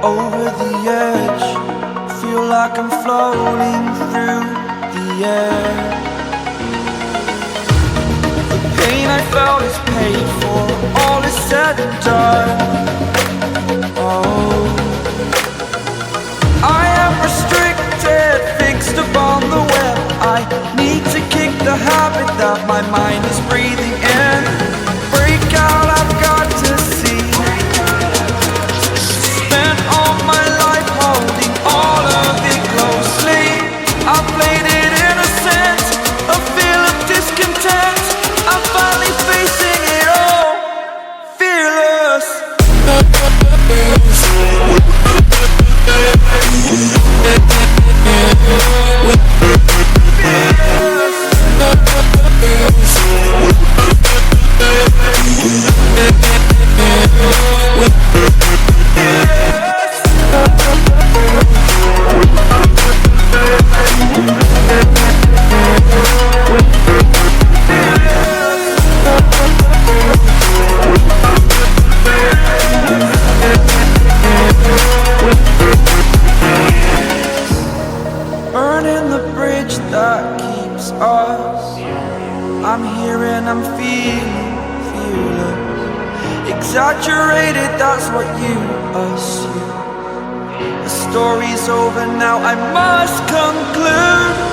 Over the edge, feel like I'm floating through the air. The pain I felt is paid for, all is said and done. Oh, I am restricted, fixed upon the web. I need to kick the habit that my mind is breathing in. Break out, I've got to see. Spent all my life holding all of it closely. I played it innocent, a feel of discontent. I'm finally facing it all, fearless. Burning the bridge that keeps us. I'm here and I'm feeling fearless. Exaggerated, that's what you assume. The story's over now, I must conclude.